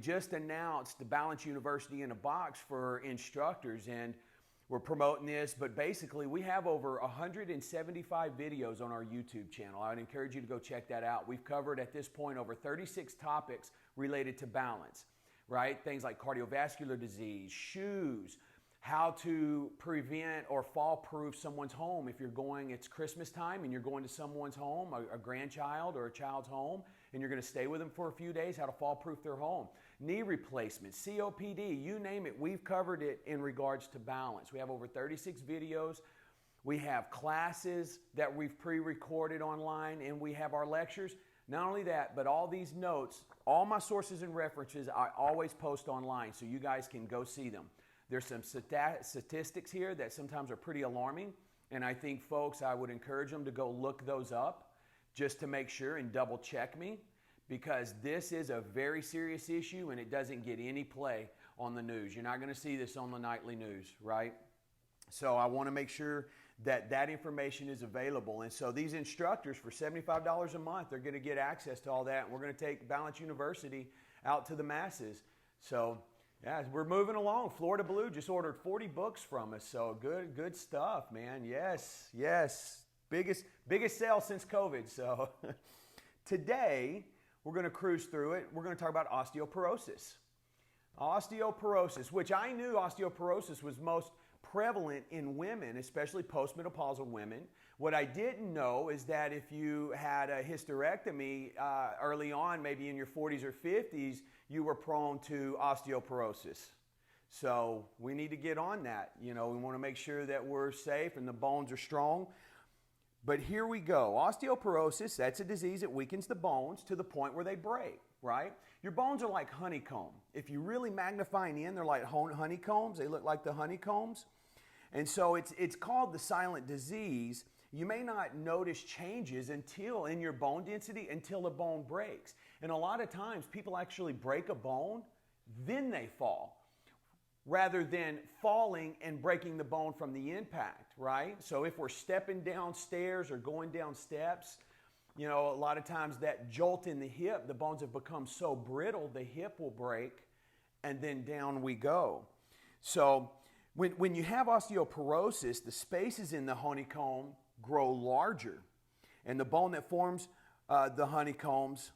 just announced the Balance University in a Box for instructors, and we're promoting this, but basically we have over 175 videos on our YouTube channel. I'd encourage you to go check that out. We've covered at this point over 36 topics related to balance, right? Things like cardiovascular disease, shoes, how to prevent or fall-proof someone's home if it's Christmas time and you're going to someone's home, a grandchild or a child's home, and you're going to stay with them for a few days, how to fall-proof their home. Knee replacement, COPD, you name it, we've covered it in regards to balance. We have over 36 videos. We have classes that we've pre-recorded online, and we have our lectures. Not only that, but all these notes, all my sources and references, I always post online so you guys can go see them. There's some statistics here that sometimes are pretty alarming, and I think folks, I would encourage them to go look those up just to make sure and double check me, because this is a very serious issue and it doesn't get any play on the news. You're not going to see this on the nightly news, right? So I want to make sure that that information is available. And so these instructors, for $75 a month, they're going to get access to all that, and we're going to take Balance University out to the masses. So yeah, we're moving along. Florida Blue just ordered 40 books from us. So good stuff, man. Yes. Biggest sale since COVID. So today, we're going to cruise through it. We're going to talk about osteoporosis. Osteoporosis, which I knew osteoporosis was most prevalent in women, especially postmenopausal women. What I didn't know is that if you had a hysterectomy early on, maybe in your 40s or 50s, you were prone to osteoporosis. So we need to get on that. We want to make sure that we're safe and the bones are strong. But here we go. Osteoporosis, that's a disease that weakens the bones to the point where they break, right? Your bones are like honeycomb. If you really magnify in, they're like honeycombs. They look like the honeycombs. And so it's called the silent disease. You may not notice changes until in your bone density until the bone breaks. And a lot of times people actually break a bone, then they fall, rather than falling and breaking the bone from the impact, right? So if we're stepping downstairs or going down steps, a lot of times that jolt in the hip, the bones have become so brittle, the hip will break, and then down we go. So when you have osteoporosis, the spaces in the honeycomb grow larger, and the bone that forms the honeycombs,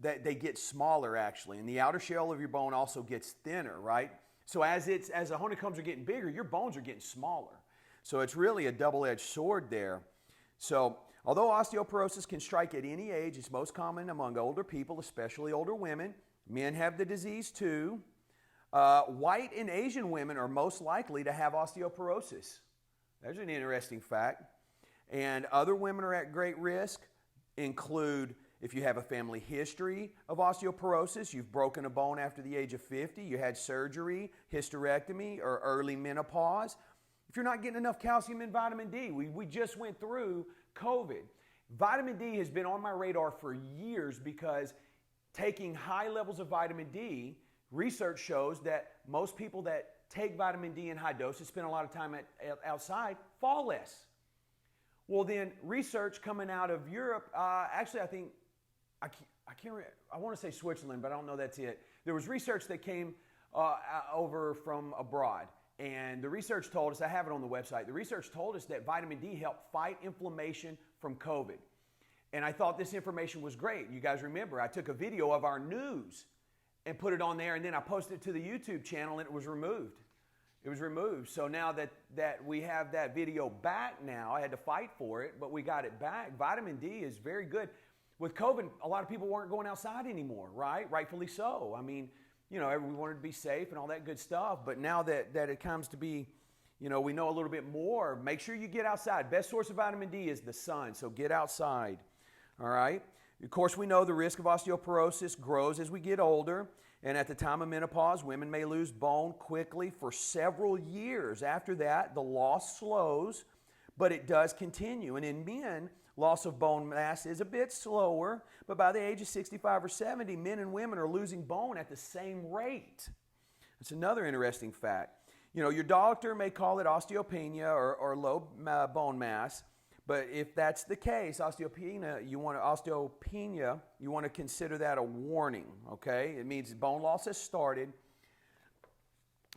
they get smaller actually, and the outer shell of your bone also gets thinner, right? So as the honeycombs are getting bigger, your bones are getting smaller. So it's really a double-edged sword there. So although osteoporosis can strike at any age, it's most common among older people, especially older women. Men have the disease too. White and Asian women are most likely to have osteoporosis. There's an interesting fact. And other women are at great risk include if you have a family history of osteoporosis, you've broken a bone after the age of 50, you had surgery, hysterectomy, or early menopause. If you're not getting enough calcium and vitamin D, we just went through COVID. Vitamin D has been on my radar for years because taking high levels of vitamin D, research shows that most people that take vitamin D in high doses, spend a lot of time outside, fall less. Well, then research coming out of Europe, actually I think, I want to say Switzerland, but I don't know that's it. There was research that came over from abroad, and the research told us, I have it on the website, the research told us that vitamin D helped fight inflammation from COVID. And I thought this information was great. You guys remember, I took a video of our news and put it on there, and then I posted it to the YouTube channel, and it was removed. It was removed. So now that we have that video back now, I had to fight for it, but we got it back. Vitamin D is very good. With COVID, a lot of people weren't going outside anymore, right? Rightfully so. I mean, everyone wanted to be safe and all that good stuff, but now that it comes to be, we know a little bit more, make sure you get outside. Best source of vitamin D is the sun, so get outside, all right? Of course, we know the risk of osteoporosis grows as we get older, and at the time of menopause, women may lose bone quickly for several years. After that, the loss slows, but it does continue. And in men, loss of bone mass is a bit slower, but by the age of 65 or 70, men and women are losing bone at the same rate. That's another interesting fact. Your doctor may call it osteopenia or low bone mass, But if that's the case, osteopenia, you want to consider that a warning, okay? It means bone loss has started,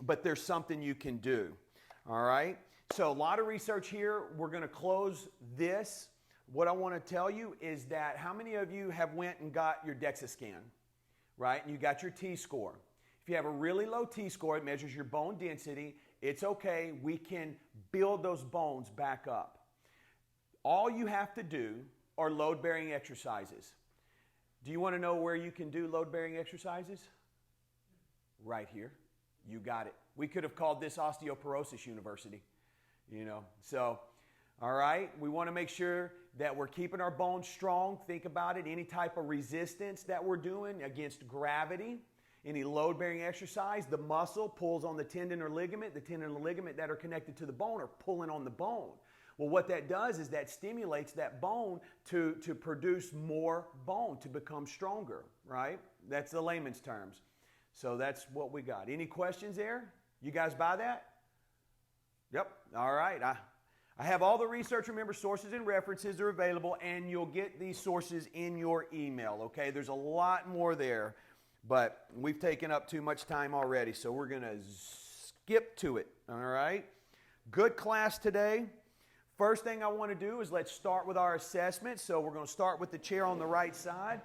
but there's something you can do, all right? So a lot of research here. We're going to close this. What I want to tell you is that how many of you have went and got your DEXA scan, right? And you got your T-score. If you have a really low T-score, it measures your bone density. It's okay. We can build those bones back up. All you have to do are load-bearing exercises. Do you want to know where you can do load-bearing exercises? Right here. You got it. We could have called this Osteoporosis University, you know. So, all right, we want to make sure that we're keeping our bones strong. Think about it. Any type of resistance that we're doing against gravity, any load-bearing exercise, the muscle pulls on the tendon or ligament. The tendon or ligament that are connected to the bone are pulling on the bone. Well, what that does is that stimulates that bone to produce more bone, to become stronger, right? That's the layman's terms. So that's what we got. Any questions there? You guys buy that? Yep. All right. I have all the research. Remember, sources and references are available, and you'll get these sources in your email, okay? There's a lot more there, but we've taken up too much time already, so we're going to skip to it, all right? Good class today. First thing I want to do is let's start with our assessment. So we're going to start with the chair on the right side.